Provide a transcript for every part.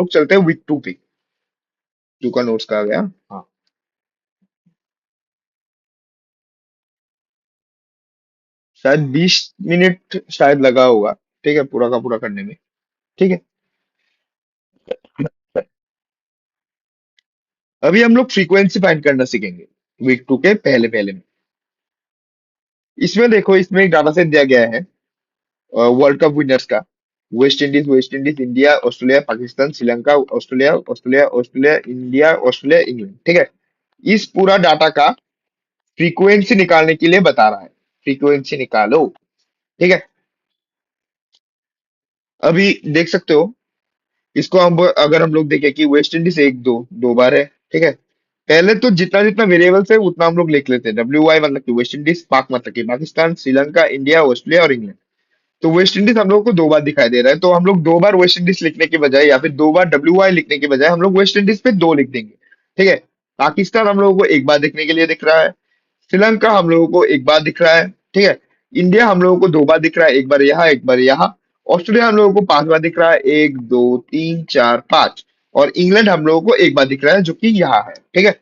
लोग चलते हैं वीक टू पे। टू का नोट्स कहा गया। हाँ, शायद 20 मिनट शायद लगा होगा। ठीक है, पूरा का पूरा करने में। ठीक है। अभी हम लोग फ्रीक्वेंसी फाइंड करना सीखेंगे वीक टू के पहले पहले में। इसमें देखो, इसमें एक डाटा सेट दिया गया है वर्ल्ड कप विनर्स का। West Indies, India, Australia, Pakistan, Sri Lanka, Australia, Australia, Australia, India, Australia, England. ठीक है। इस पूरा डाटा का फ्रीक्वेंसी निकालने के लिए बता रहा है। फ्रीक्वेंसी निकालो। ठीक है। अभी देख सकते हो, इसको हम अगर हम लोग देखें कि वेस्ट इंडीज एक दो दो बार है। ठीक है। पहले तो जितना जितना वेरिएबल्स है उतना हम लोग लिख लेते हैं। WY मतलब कि वेस्ट इंडीज, पाक मतलब कि पाकिस्तान, श्रीलंका, इंडिया, ऑस्ट्रेलिया और इंग्लैंड। तो वेस्ट इंडीज हम लोग को दो बार दिखाई दे रहा है, तो हम लोग दो बार वेस्ट इंडीज लिखने के बजाय या फिर दो बार WY लिखने के बजाय हम लोग वेस्ट इंडीज पे दो लिख देंगे। ठीक है। पाकिस्तान हम लोगों को एक बार दिखने के लिए दिख रहा है। श्रीलंका हम लोगों को एक बार दिख रहा है। ठीक है। इंडिया हम लोगों को दो बार दिख रहा है, एक बार यहाँ एक बार यहाँ। ऑस्ट्रेलिया हम लोगों को पांच बार दिख रहा है, एक दो तीन चार पांच। और इंग्लैंड हम लोगों को एक बार दिख रहा है, जो कि यहाँ है। ठीक है।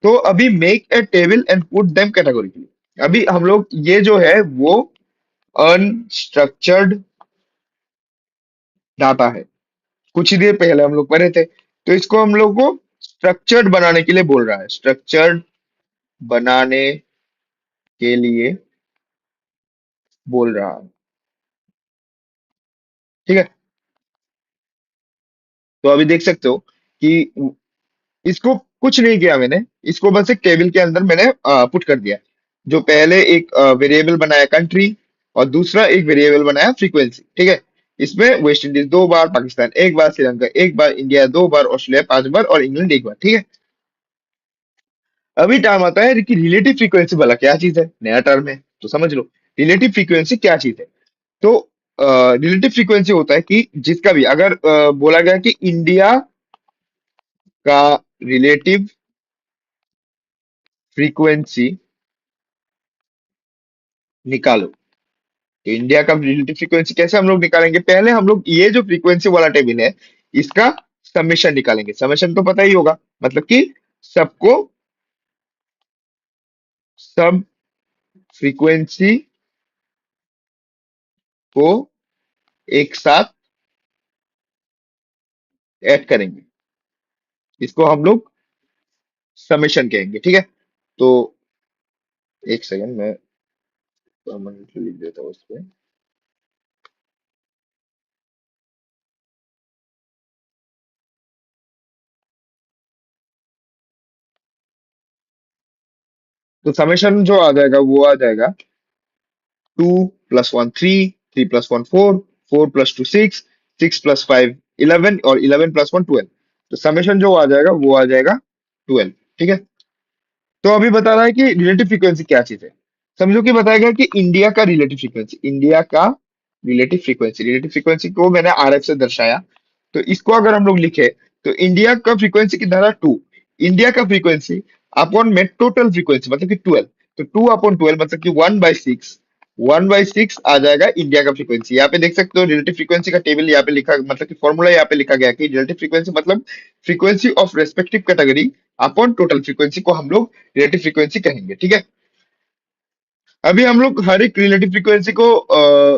तो अभी make a table and put them categorically. अभी हम लोग ये जो है वो अनस्ट्रक्चर्ड डाटा है। कुछ ही देर पहले हम लोग पढ़े थे, तो इसको हम लोग को स्ट्रक्चर्ड बनाने के लिए बोल रहा है। स्ट्रक्चर्ड बनाने के लिए बोल रहा है। ठीक है। तो अभी देख सकते हो कि इसको कुछ नहीं किया मैंने। इसको बस एक टेबल के अंदर मैंने पुट कर दिया। जो पहले एक वेरिएबल बनाया कंट्री, और दूसरा एक वेरिएबल बनाया फ्रीक्वेंसी। ठीक है। इसमें वेस्ट इंडीज दो बार, पाकिस्तान एक बार, श्रीलंका एक बार, इंडिया दो बार, ऑस्ट्रेलिया पांच बार और इंग्लैंड एक बार। ठीक है। अभी टाइम आता है कि रिलेटिव फ्रीक्वेंसी वाला क्या चीज है, नया टर्म है तो समझ लो। रिलेटिव फ्रीक्वेंसी क्या चीज है। तो रिलेटिव फ्रीक्वेंसी होता है कि जिसका भी अगर बोला गया कि इंडिया का रिलेटिव फ्रीक्वेंसी निकालो। तो इंडिया का रिलेटिव फ्रीक्वेंसी कैसे हम लोग निकालेंगे, पहले हम लोग ये जो फ्रीक्वेंसी वाला टेबल है इसका समेशन निकालेंगे। समेशन तो पता ही होगा, मतलब कि सबको, सब फ्रीक्वेंसी को एक साथ ऐड करेंगे। इसको हम लोग समेशन कहेंगे। ठीक है। तो एक सेकंड, मैं परमानेंटली लिख देता हूँ उस पे। तो समेशन जो आ जाएगा वो आ जाएगा 2 + 1 3, 3 + 1 4, 4 + 2 6, 6 + 5 11 और 11 + 1 12। तो समेशन जो आ जाएगा वो आ जाएगा 12। ठीक है। तो अभी बता रहा है कि रिलेटिव फ्रीक्वेंसी क्या चीज है। समझो कि बताया गया कि इंडिया का रिलेटिव फ्रीक्वेंसी, इंडिया का रिलेटिव फ्रीक्वेंसी को मैंने RF से दर्शाया। तो इसको अगर हम लोग लिखे, तो इंडिया का फ्रीक्वेंसी कितना था, टू। इंडिया का फ्रीक्वेंसी अपॉन में टोटल फ्रीक्वेंसी मतलब कि 12। तो 2/12 मतलब कि 1/6। 1/6 आ जाएगा इंडिया का फ्रीक्वेंसी। यहाँ पे देख सकते हो रिलेटिव फ्रीक्वेंसी का टेबल यहाँ पे लिखा, मतलब कि फॉर्मूला यहाँ पे लिखा गया कि रिलेटिव फ्रीक्वेंसी मतलब frequency of respective category upon total frequency को हम लोग रिलेटिव फ्रीक्वेंसी कहेंगे। ठीक है। अभी हम लोग हर एक रिलेटिव फ्रीक्वेंसी को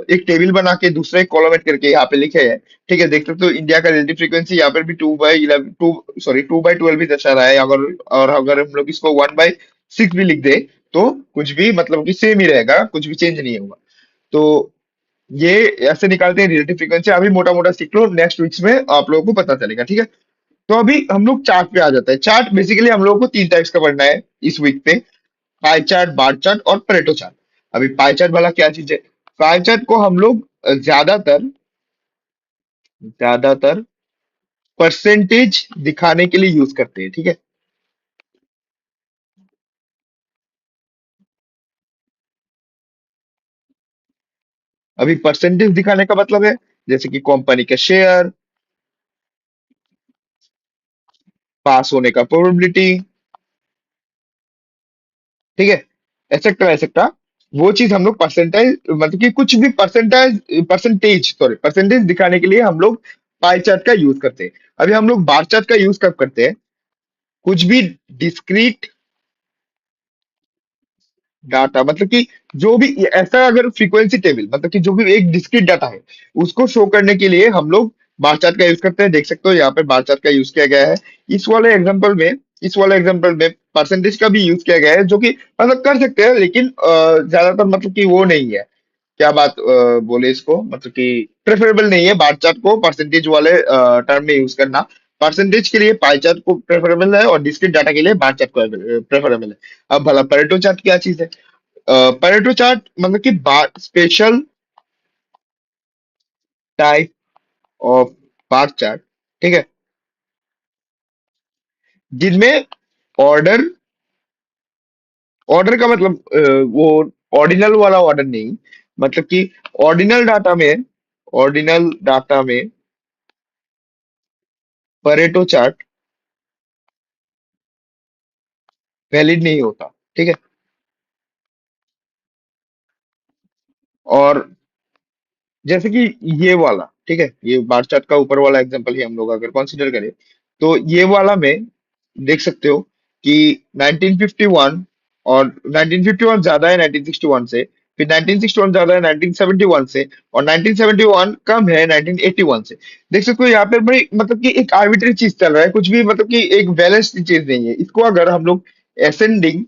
एक टेबल बना के दूसरा एक कॉलम ऐड करके यहाँ पे लिखे हैं। ठीक है। देखते तो इंडिया का रिलेटिव फ्रीक्वेंसी यहाँ पर भी 2/11 टू, सॉरी 2/12 भी दर्शा रहा है। अगर और अगर हम लोग इसको 1/6 भी लिख दे तो कुछ भी मतलब कि सेम ही रहेगा, कुछ भी चेंज नहीं होगा। तो ये ऐसे निकालते हैं रिलेटिव फ्रीक्वेंसी। अभी मोटा मोटा सीख लो, नेक्स्ट वीक्स में आप लोगों को पता चलेगा। ठीक है। तो अभी हम लोग चार्ट पे आ जाते हैं। चार्ट बेसिकली हम लोगों को तीन टाइप्स का पढ़ना है इस वीक पे। पाई चार्ट, बार चार्ट और परेटो चार्ट। अभी पाई चार्ट वाला क्या चीज है। पाई चार्ट को हम लोग ज्यादातर ज्यादातर परसेंटेज दिखाने के लिए यूज करते हैं। ठीक है। अभी परसेंटेज दिखाने का मतलब है जैसे कि कंपनी का शेयर, पास होने का प्रोबेबिलिटी। ठीक है। Etcetera etcetera. वो चीज हम लोग परसेंटेज मतलब कि कुछ भी परसेंटेज, परसेंटेज दिखाने के लिए हम लोग पाई चार्ट का यूज करते हैं। अभी हम लोग बार चार्ट का यूज कब करते हैं? कुछ भी डिस्क्रीट डाटा, मतलब कि जो भी ऐसा, अगर फ्रीक्वेंसी टेबल, मतलब कि जो भी एक डिस्क्रीट डाटा है, उसको शो करने के लिए हम लोग बार चार्ट का यूज करते हैं। देख सकते हो यहाँ पे बार चार्ट का यूज किया गया है। इस वाले एग्जांपल में इस वाले एग्जांपल में परसेंटेज का भी यूज किया गया है, जो कि मतलब कर सकते हैं, लेकिन ज्यादातर मतलब कि वो नहीं है। क्या बात बोले इसको, मतलब कि प्रेफरेबल नहीं है बार चार्ट को परसेंटेज वाले टर्म में यूज करना। परसेंटेज के लिए पाई चार्ट को प्रेफरेबल है, और डिस्क्रीट डाटा के लिए बार चार्ट को प्रेफरेबल है। अब भला परेटो चार्ट क्या चीज है? परेटो चार्ट मतलब कि special type of bar chart, ठीक है, जिनमें ऑर्डर ऑर्डर का मतलब वो ऑर्डिनल वाला ऑर्डर नहीं, मतलब कि ऑर्डिनल डाटा में ऑर्डिनल डाटा में परेटो चार्ट वैलिड नहीं होता, ठीक है। और जैसे कि ये वाला, ठीक है, ये बार चार्ट का ऊपर वाला एग्जांपल ही हम लोग अगर कंसीडर करें, तो ये वाला में देख सकते हो कि 1951, और 1951 ज्यादा है 1961 से, फिर 1961 ज्यादा है 1971 से, और 1971 कम है 1981 से। देख सकते हो यहाँ पे भाई, मतलब कि एक आर्बिट्री चीज चल रहा है, कुछ भी मतलब कि एक बैलेंस्ड चीज नहीं है। इसको अगर हम लोग एसेंडिंग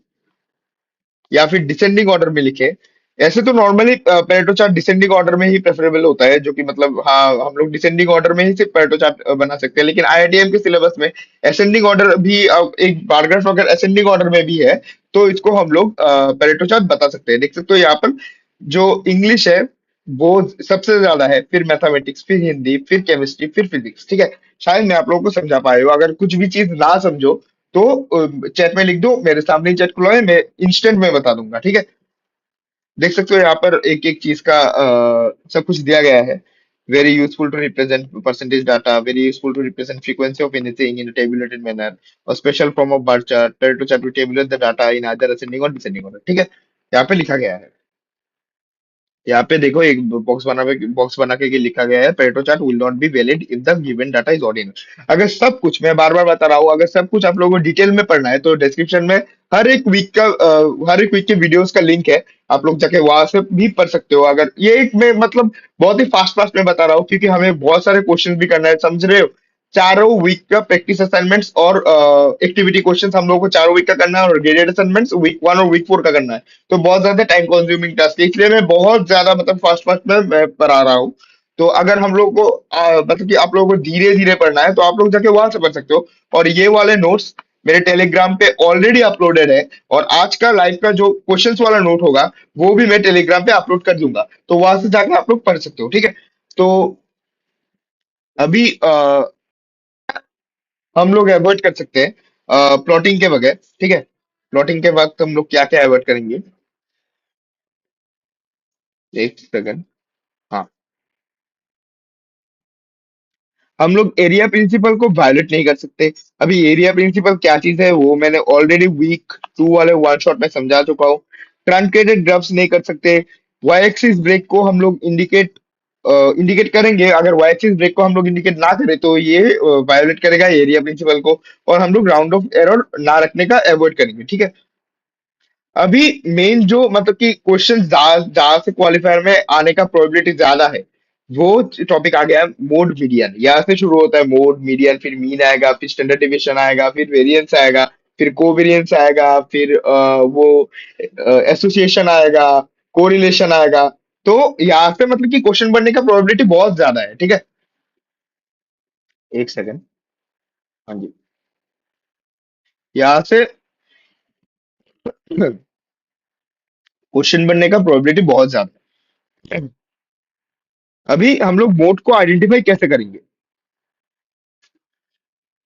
या फिर डिसेंडिंग ऑर्डर में लिखे, ऐसे तो normally Pareto chart descending order में ही प्रेफरेबल होता है, जो कि मतलब हाँ, हम लोग डिसेंडिंग ऑर्डर में ही सिर्फ पेरेटो चार्ट बना सकते हैं। लेकिन आईआईटीएम के सिलेबस में असेंडिंग ऑर्डर भी, एक पैराग्राफ अगर असेंडिंग ऑर्डर में भी है, तो इसको हम लोग पेरेटो चार्ट बता सकते हैं। देख सकते हो यहाँ पर जो इंग्लिश है वो सबसे ज्यादा है, फिर मैथमेटिक्स, फिर हिंदी, फिर केमिस्ट्री, फिर फिजिक्स, ठीक है। शायद मैं आप लोगों को समझा पाए हो। अगर कुछ भी चीज ना समझो तो चैट में लिख दो, मेरे सामने चैट खुला है, मैं इंस्टेंट में बता दूंगा, ठीक है। देख सकते हो यहाँ पर एक एक चीज का सब कुछ दिया गया है। Very useful to represent percentage data, very useful to represent frequency of anything in tabulated manner, और special form of bar chart, to chart to tabulate the data in either ascending और डिसेंडिंग ऑर्डर, ठीक है। यहाँ पे लिखा गया है। यहाँ पे देखो एक बॉक्स बना के लिखा गया है, Pareto chart will not be valid if the given data is ordinal. अगर सब कुछ, मैं बार बार बता रहा हूँ, अगर सब कुछ आप लोगों को डिटेल में पढ़ना है तो डिस्क्रिप्शन में हर एक वीक के वीडियोस का लिंक है। आप लोग जाके वहां से भी पढ़ सकते हो। अगर ये एक मैं मतलब बहुत ही फास्ट फास्ट में बता रहा हूँ, क्योंकि हमें बहुत सारे क्वेश्चन भी करना है, समझ रहे हो। चारों वीक का प्रैक्टिस असाइनमेंट्स और एक्टिविटी क्वेश्चंस हम लोग को चारों वीक का करना है, और ग्रेडेड असाइनमेंट्स वीक 1 और वीक 4 का करना है। तो बहुत ज्यादा टाइम कंज्यूमिंग टास्क है, इसलिए मैं बहुत ज्यादा मतलब फास्ट फास्ट में मैं पढ़ा रहा हूँ। तो अगर हम लोग को मतलब कि आप लोगों को धीरे धीरे पढ़ना है, तो आप लोग जाके वहां से पढ़ सकते हो। और ये वाले नोट्स मेरे टेलीग्राम पे ऑलरेडी अपलोडेड है, और आज का लाइव का जो क्वेश्चंस वाला नोट होगा वो भी मैं टेलीग्राम पे अपलोड कर दूंगा, तो वहां से जाके आप लोग पढ़ सकते हो, ठीक है। तो अभी हम लोग अवॉइड कर सकते हैं प्लॉटिंग के बगैर, ठीक है। प्लॉटिंग के वक्त हम लोग क्या क्या अवॉइड करेंगे? एक सेकंड। हाँ, हम लोग एरिया प्रिंसिपल को वायलेट नहीं कर सकते। अभी एरिया प्रिंसिपल क्या चीज है वो मैंने ऑलरेडी वीक 2 वाले वन शॉट में समझा चुका हूँ। ट्रंकेटेड ग्राफ्स नहीं कर सकते। वाई एक्सिस ब्रेक को हम लोग इंडिकेट करेंगे, अगर वाई एक्सिस ब्रेक को हम लोग इंडिकेट ना करें तो ये वायोलेट करेगा एरिया प्रिंसिपल को। और हम लोग राउंड ऑफ एरर ना रखने का अवॉइड करेंगे, ठीक है। अभी मेन जो मतलब कि क्वेश्चन जहां जहां से क्वालिफायर में आने का प्रोबेबिलिटी ज्यादा है, वो टॉपिक आ गया है मोड मीडियन। यहाँ से शुरू होता है मोड मीडियन, फिर मीन आएगा, फिर स्टैंडर्ड डिविएशन आएगा, फिर वेरिएंस आएगा, फिर कोवेरिएंस आएगा, फिर वो एसोसिएशन आएगा, कोरिलेशन आएगा। तो यहाँ से मतलब कि क्वेश्चन बनने का प्रोबेबिलिटी बहुत ज्यादा है, ठीक है। एक सेकंड। हाँ जी। यहाँ से क्वेश्चन बनने का प्रोबेबिलिटी बहुत ज्यादा है। अभी हम लोग मोड को आइडेंटिफाई कैसे करेंगे?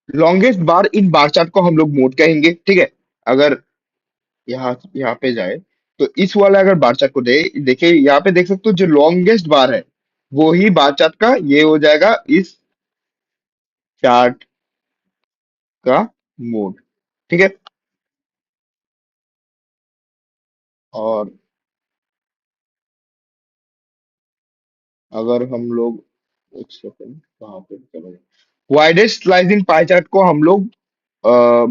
लॉन्गेस्ट बार इन बार चार्ट को हम लोग मोड कहेंगे, ठीक है। अगर यहाँ यहाँ पे जाए, तो इस वाला अगर बार चार्ट को देखिए, यहाँ पे देख सकते हो जो लॉन्गेस्ट बार है वो ही बार चार्ट का ये हो जाएगा, इस चार्ट का मोड, ठीक है। और अगर हम लोग एक सेकंड, कहाँ पे चलो। वाइडेस्ट स्लाइस इन पाई चार्ट को हम लोग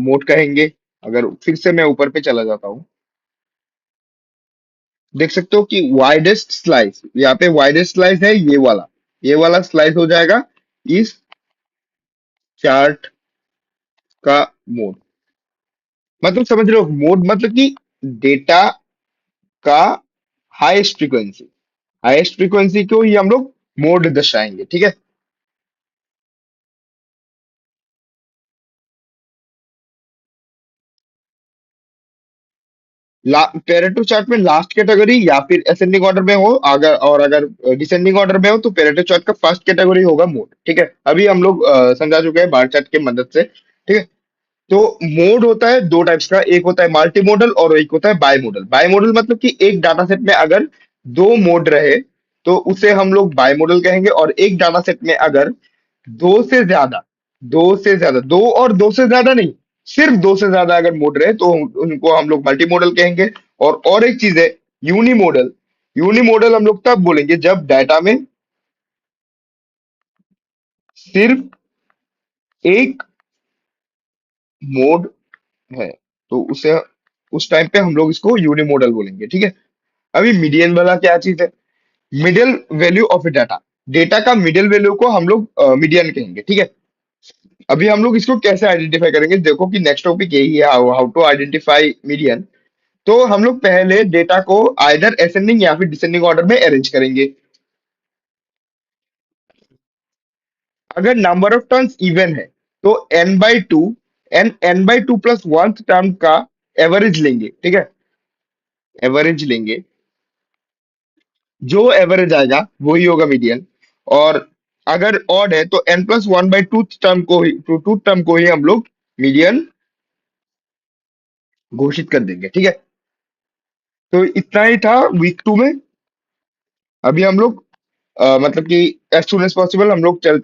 मोड कहेंगे। अगर फिर से मैं ऊपर पे चला जाता हूँ, देख सकते हो कि वाइडेस्ट स्लाइस, यहाँ पे वाइडेस्ट स्लाइस है ये वाला स्लाइस हो जाएगा इस चार्ट का मोड। मतलब समझ रहे हो, मोड मतलब कि डेटा का हाईएस्ट फ्रीक्वेंसी, हाईएस्ट फ्रीक्वेंसी को ही हम लोग मोड दर्शाएंगे, ठीक है। पेरेटो चार्ट में लास्ट कैटेगरी या फिर असेंडिंग ऑर्डर में हो, अगर और अगर डिसेंडिंग ऑर्डर में हो तो पेरेटो चार्ट का फर्स्ट कैटेगरी होगा मोड, ठीक है। अभी हम लोग समझा चुके हैं बार चार्ट की मदद से, ठीक है। तो मोड होता है दो टाइप्स का, एक होता है मल्टी मॉडल और एक होता है बाई मॉडल। बाई मॉडल मतलब कि एक डाटा सेट में अगर दो मोड रहे तो उसे हम लोग बाई मॉडल कहेंगे, और एक डाटा सेट में अगर दो से ज्यादा दो से ज्यादा दो और दो से ज्यादा नहीं, सिर्फ दो से ज्यादा अगर मोड रहे तो उनको हम लोग मल्टी मॉडल कहेंगे। और एक चीज है यूनी मॉडल। यूनी मॉडल हम लोग तब बोलेंगे जब डाटा में सिर्फ एक मोड है, तो उसे उस टाइम पे हम लोग इसको यूनी मॉडल बोलेंगे, ठीक है। अभी मीडियन वाला क्या चीज है? Middle value of data, data का मिडिल वैल्यू को हम लोग मीडियन कहेंगे, ठीक है। अभी हम लोग इसको कैसे आइडेंटिफाई करेंगे, देखो कि नेक्स्ट टॉपिक यही है, how how to identify median. तो हम लोग पहले डेटा को आइदर असेंडिंग या फिर डिसेंडिंग ऑर्डर में अरेंज करेंगे। अगर नंबर ऑफ टर्न्स इवन है तो n/2, n/2 plus one term का एवरेज लेंगे, ठीक है। एवरेज लेंगे, जो एवरेज आएगा वही होगा मीडियन। और अगर ऑड है तो n+1/2 टर्म को ही, टू टर्म को ही हम लोग मीडियन घोषित कर देंगे, ठीक है। तो इतना ही था वीक 2 में। अभी हम लोग मतलब कि एज सुन एज पॉसिबल हम लोग चलते